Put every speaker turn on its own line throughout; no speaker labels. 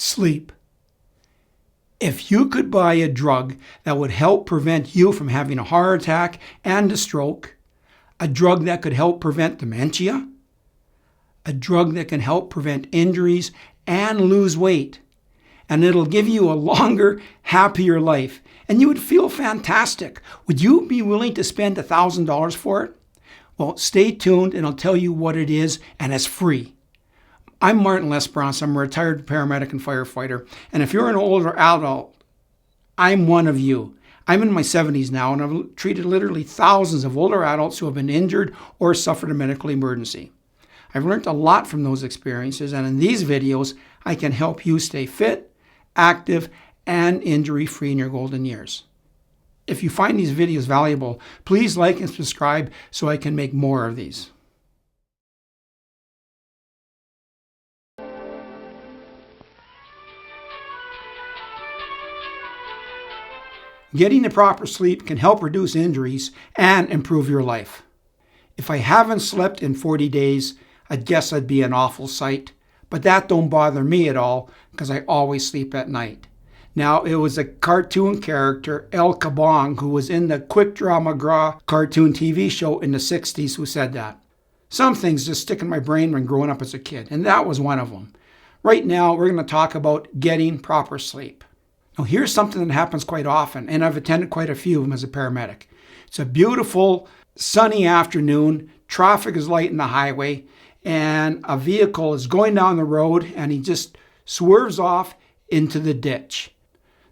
Sleep. If you could buy a drug that would help prevent you from having a heart attack and a stroke, a drug that could help prevent dementia, a drug that can help prevent injuries and lose weight, and it'll give you a longer, happier life, and you would feel fantastic. Would you be willing to spend $1,000 for it? Well, stay tuned and I'll tell you what it is, and it's free. I'm Martin Lesperance. I'm a retired paramedic and firefighter. And if you're an older adult, I'm one of you. I'm in my 70s now, and I've treated literally thousands of older adults who have been injured or suffered a medical emergency. I've learned a lot from those experiences, and in these videos, I can help you stay fit, active, and injury-free in your golden years. If you find these videos valuable, please like and subscribe so I can make more of these. Getting the proper sleep can help reduce injuries and improve your life. If I haven't slept in 40 days, I'd guess I'd be an awful sight, but that don't bother me at all because I always sleep at night. Now, it was a cartoon character, El Kabong, who was in the Quick Draw McGraw cartoon TV show in the 60s who said that. Some things just stick in my brain when growing up as a kid, and that was one of them. Right now, we're going to talk about getting proper sleep. Now, here's something that happens quite often, and I've attended quite a few of them as a paramedic. It's a beautiful, sunny afternoon. Traffic is light in the highway, and a vehicle is going down the road, and he just swerves off into the ditch.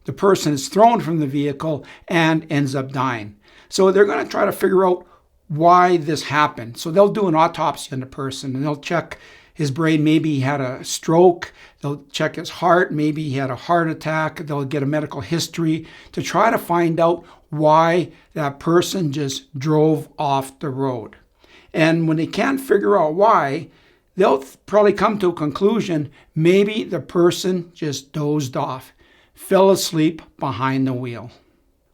The person is thrown from the vehicle and ends up dying. So they're going to try to figure out why this happened. So they'll do an autopsy on the person, and they'll check his brain. Maybe he had a stroke. They'll check his heart. Maybe he had a heart attack. They'll get a medical history to try to find out why that person just drove off the road. And when they can't figure out why, they'll probably come to a conclusion. Maybe the person just dozed off, fell asleep behind the wheel.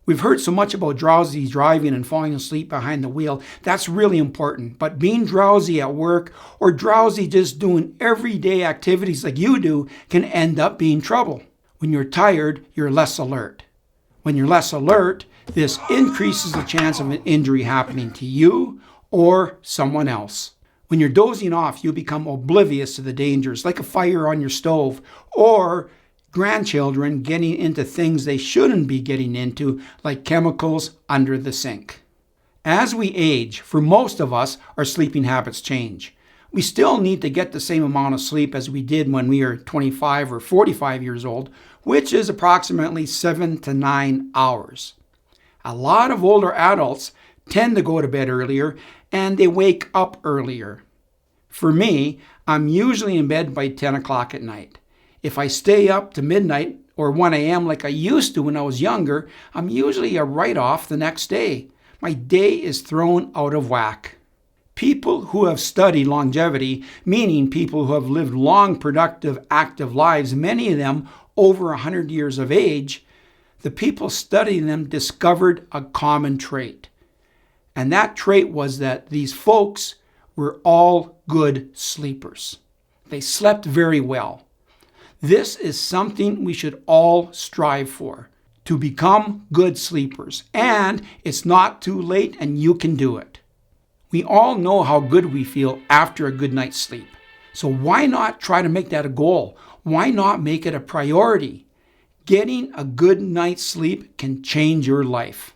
We've heard so much about drowsy driving and falling asleep behind the wheel. That's really important. But being drowsy at work or drowsy just doing everyday activities like you do can end up being trouble. When you're tired, you're less alert. When you're less alert, this increases the chance of an injury happening to you or someone else. When you're dozing off, you become oblivious to the dangers, like a fire on your stove, or grandchildren getting into things they shouldn't be getting into, like chemicals under the sink. As we age, for most of us, our sleeping habits change. We still need to get the same amount of sleep as we did when we were 25 or 45 years old, which is approximately 7 to 9 hours. A lot of older adults tend to go to bed earlier and they wake up earlier. For me, I'm usually in bed by 10 o'clock at night. If I stay up to midnight or 1 a.m. like I used to when I was younger, I'm usually a write-off the next day. My day is thrown out of whack. People who have studied longevity, meaning people who have lived long, productive, active lives, many of them over 100 years of age, the people studying them discovered a common trait. And that trait was that these folks were all good sleepers. They slept very well. This is something we should all strive for, to become good sleepers. And it's not too late and you can do it. We all know how good we feel after a good night's sleep. So why not try to make that a goal? Why not make it a priority? Getting a good night's sleep can change your life.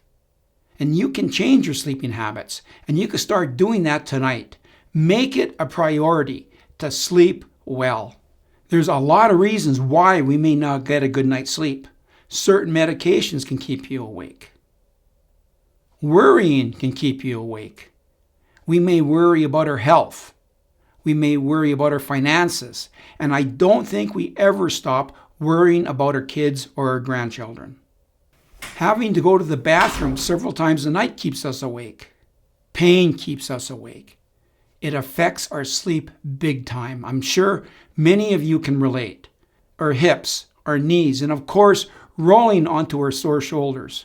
And you can change your sleeping habits. And you can start doing that tonight. Make it a priority to sleep well. There's a lot of reasons why we may not get a good night's sleep. Certain medications can keep you awake. Worrying can keep you awake. We may worry about our health. We may worry about our finances. And I don't think we ever stop worrying about our kids or our grandchildren. Having to go to the bathroom several times a night keeps us awake. Pain keeps us awake. It affects our sleep big time. I'm sure many of you can relate. Our hips, our knees, and of course, rolling onto our sore shoulders.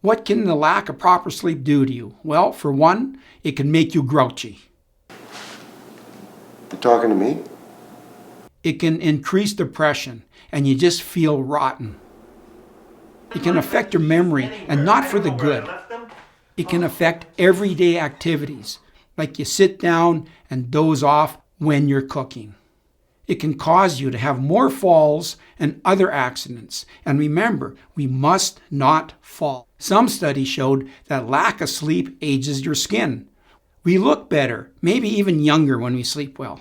What can the lack of proper sleep do to you? Well, for one, it can make you grouchy.
You talking to me?
It can increase depression and you just feel rotten. It can affect your memory and not for the good. It can affect everyday activities, like you sit down and doze off when you're cooking. It can cause you to have more falls and other accidents. And remember, we must not fall. Some studies showed that lack of sleep ages your skin. We look better, maybe even younger when we sleep well.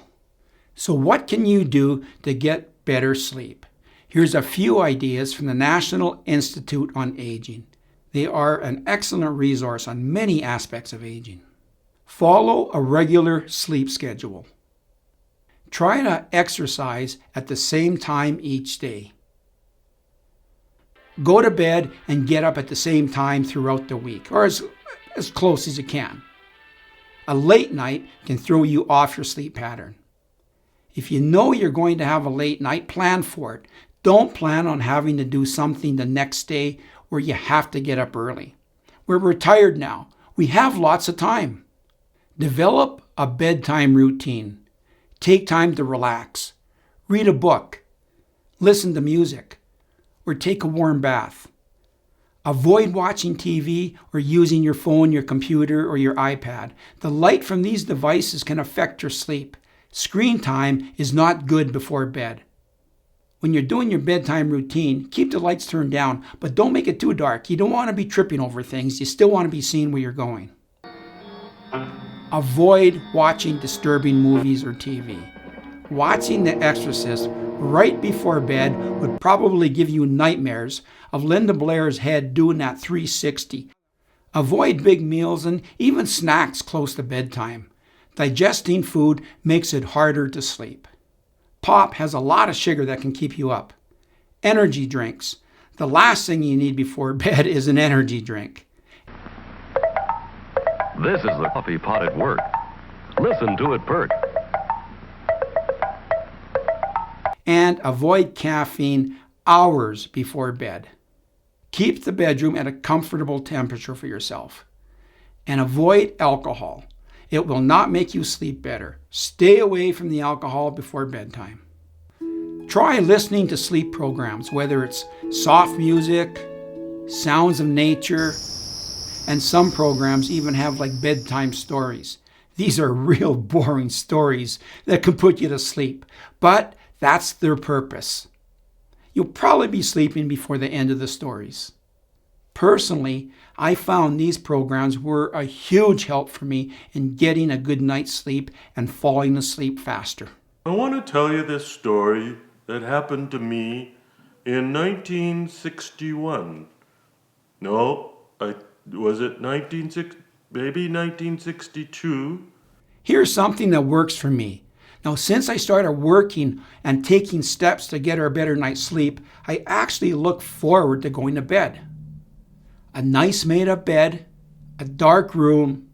So what can you do to get better sleep? Here's a few ideas from the National Institute on Aging. They are an excellent resource on many aspects of aging. Follow a regular sleep schedule. Try to exercise at the same time each day. Go to bed and get up at the same time throughout the week, or as close as you can. A late night can throw you off your sleep pattern. If you know you're going to have a late night, plan for it. Don't plan on having to do something the next day where you have to get up early. We're retired now. We have lots of time. Develop a bedtime routine. Take time to relax. Read a book. Listen to music. Or take a warm bath. Avoid watching TV or using your phone, your computer, or your iPad. The light from these devices can affect your sleep. Screen time is not good before bed. When you're doing your bedtime routine, keep the lights turned down, but don't make it too dark. You don't want to be tripping over things. You still want to be seeing where you're going. Avoid watching disturbing movies or TV. Watching The Exorcist right before bed would probably give you nightmares of Linda Blair's head doing that 360. Avoid big meals and even snacks close to bedtime. Digesting food makes it harder to sleep. Pop has a lot of sugar that can keep you up. Energy drinks. The last thing you need before bed is an energy drink.
This is the coffee pot at work. Listen to it perk.
And avoid caffeine hours before bed. Keep the bedroom at a comfortable temperature for yourself. And avoid alcohol. It will not make you sleep better. Stay away from the alcohol before bedtime. Try listening to sleep programs, whether it's soft music, sounds of nature, and some programs even have like bedtime stories. These are real boring stories that can put you to sleep, but that's their purpose. You'll probably be sleeping before the end of the stories. Personally, I found these programs were a huge help for me in getting a good night's sleep and falling asleep faster.
I want to tell you this story that happened to me in 1961. No, was it 1962?
Here's something that works for me. Now, since I started working and taking steps to get a better night's sleep, I actually look forward to going to bed. A nice made-up bed, a dark room,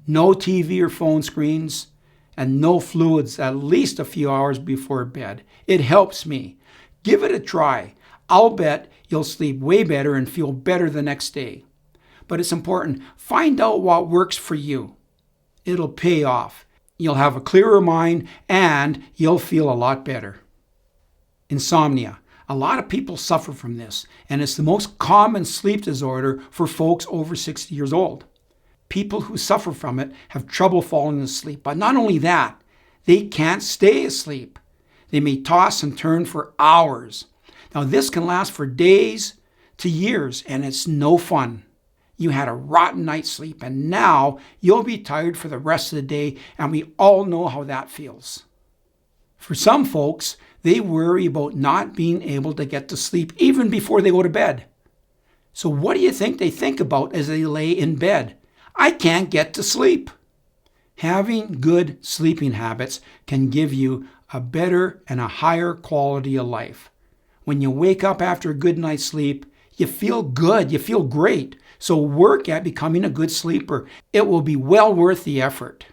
no TV or phone screens, and no fluids at least a few hours before bed. It helps me. Give it a try. I'll bet you'll sleep way better and feel better the next day. But it's important. Find out what works for you. It'll pay off. You'll have a clearer mind and you'll feel a lot better. Insomnia. A lot of people suffer from this, and it's the most common sleep disorder for folks over 60 years old. People who suffer from it have trouble falling asleep, but not only that, they can't stay asleep. They may toss and turn for hours. Now, this can last for days to years, and it's no fun. You had a rotten night's sleep, and now you'll be tired for the rest of the day, and we all know how that feels. For some folks, they worry about not being able to get to sleep even before they go to bed. So what do you think they think about as they lay in bed? I can't get to sleep. Having good sleeping habits can give you a better and a higher quality of life. When you wake up after a good night's sleep, you feel good, you feel great. So work at becoming a good sleeper. It will be well worth the effort.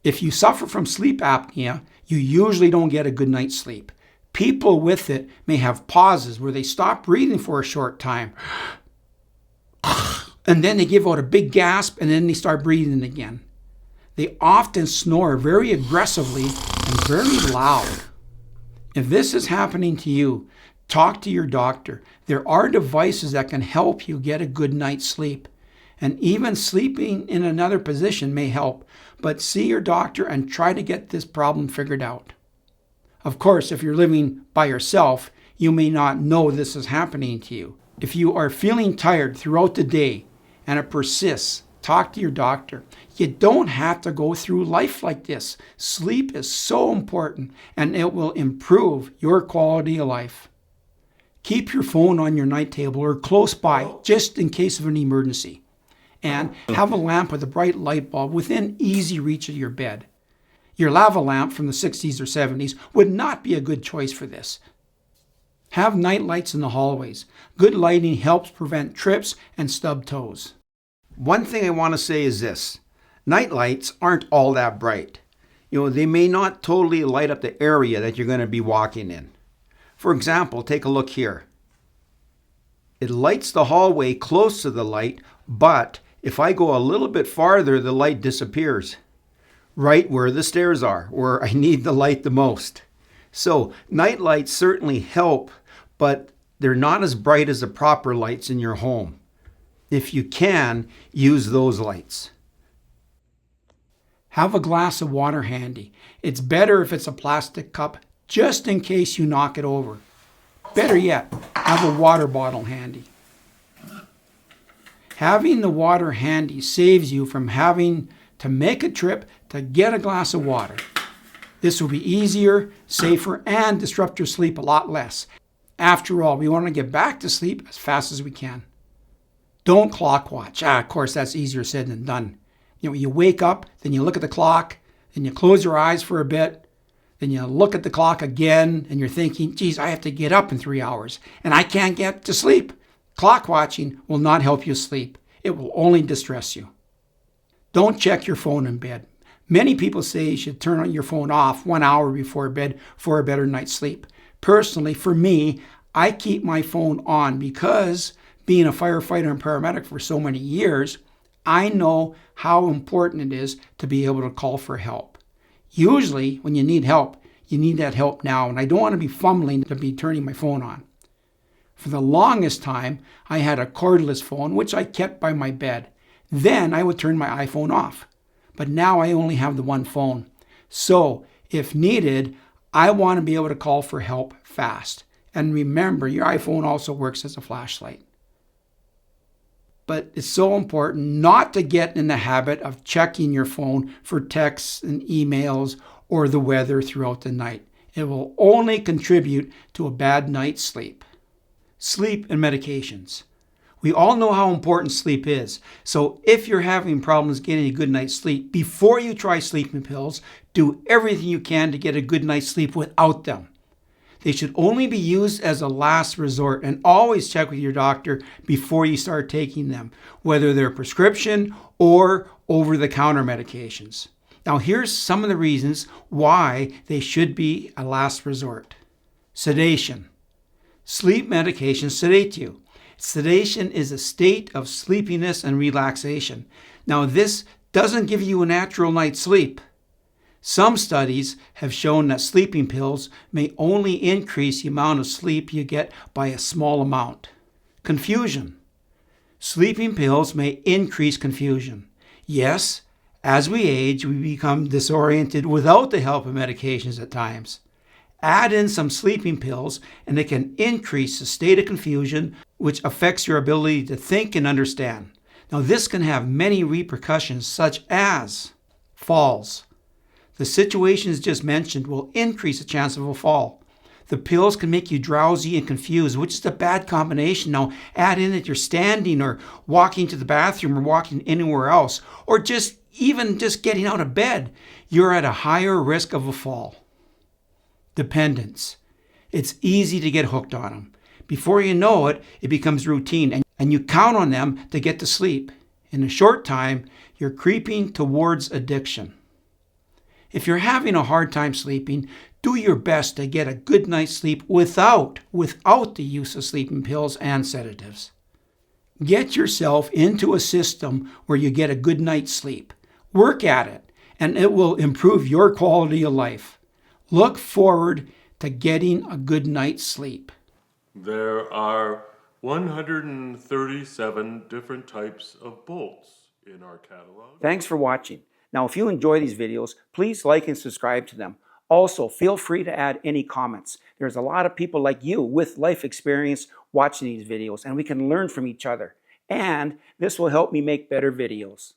If you suffer from sleep apnea, you usually don't get a good night's sleep. People with it may have pauses where they stop breathing for a short time. And then they give out a big gasp and then they start breathing again. They often snore very aggressively and very loud. If this is happening to you, talk to your doctor. There are devices that can help you get a good night's sleep. And even sleeping in another position may help, but see your doctor and try to get this problem figured out. Of course, if you're living by yourself, you may not know this is happening to you. If you are feeling tired throughout the day and it persists, talk to your doctor. You don't have to go through life like this. Sleep is so important and it will improve your quality of life. Keep your phone on your night table or close by just in case of an emergency. And have a lamp with a bright light bulb within easy reach of your bed. Your lava lamp from the 60s or 70s would not be a good choice for this. Have night lights in the hallways. Good lighting helps prevent trips and stubbed toes. One thing I want to say is this. Night lights aren't all that bright. They may not totally light up the area that you're going to be walking in. For example, take a look here. It lights the hallway close to the light, but if I go a little bit farther, the light disappears. Right where the stairs are, where I need the light the most. So night lights certainly help, but they're not as bright as the proper lights in your home. If you can, use those lights. Have a glass of water handy. It's better if it's a plastic cup, just in case you knock it over. Better yet, have a water bottle handy. Having the water handy saves you from having to make a trip to get a glass of water. This will be easier, safer, and disrupt your sleep a lot less. After all, we want to get back to sleep as fast as we can. Don't clock watch. Of course, that's easier said than done. You wake up, then you look at the clock, then you close your eyes for a bit, then you look at the clock again, and you're thinking, geez, I have to get up in 3 hours, and I can't get to sleep. Clock watching will not help you sleep. It will only distress you. Don't check your phone in bed. Many people say you should turn on your phone off 1 hour before bed for a better night's sleep. Personally, for me, I keep my phone on because being a firefighter and paramedic for so many years, I know how important it is to be able to call for help. Usually, when you need help, you need that help now, and I don't want to be fumbling to be turning my phone on. For the longest time, I had a cordless phone, which I kept by my bed. Then I would turn my iPhone off. But now I only have the one phone. So, if needed, I want to be able to call for help fast. And remember, your iPhone also works as a flashlight. But it's so important not to get in the habit of checking your phone for texts and emails or the weather throughout the night. It will only contribute to a bad night's sleep. Sleep and medications. We all know how important sleep is. So if you're having problems getting a good night's sleep, before you try sleeping pills, do everything you can to get a good night's sleep without them. They should only be used as a last resort, and always check with your doctor before you start taking them, whether they're prescription or over-the-counter medications. Now here's some of the reasons why they should be a last resort. Sedation. Sleep medications sedate you. Sedation is a state of sleepiness and relaxation. Now, this doesn't give you a natural night's sleep. Some studies have shown that sleeping pills may only increase the amount of sleep you get by a small amount. Confusion. Sleeping pills may increase confusion. Yes, as we age, we become disoriented without the help of medications at times. Add in some sleeping pills, and it can increase the state of confusion, which affects your ability to think and understand. Now, this can have many repercussions, such as falls. The situations just mentioned will increase the chance of a fall. The pills can make you drowsy and confused, which is a bad combination. Now, add in that you're standing or walking to the bathroom or walking anywhere else, or just getting out of bed. You're at a higher risk of a fall. Dependence. It's easy to get hooked on them. Before you know it, it becomes routine, and you count on them to get to sleep. In a short time, you're creeping towards addiction. If you're having a hard time sleeping, do your best to get a good night's sleep without the use of sleeping pills and sedatives. Get yourself into a system where you get a good night's sleep. Work at it, and it will improve your quality of life. Look forward to getting a good night's sleep.
There are 137 different types of bolts in our catalog.
Thanks for watching. Now, if you enjoy these videos, please like and subscribe to them. Also, feel free to add any comments. There's a lot of people like you with life experience watching these videos, and we can learn from each other. And this will help me make better videos.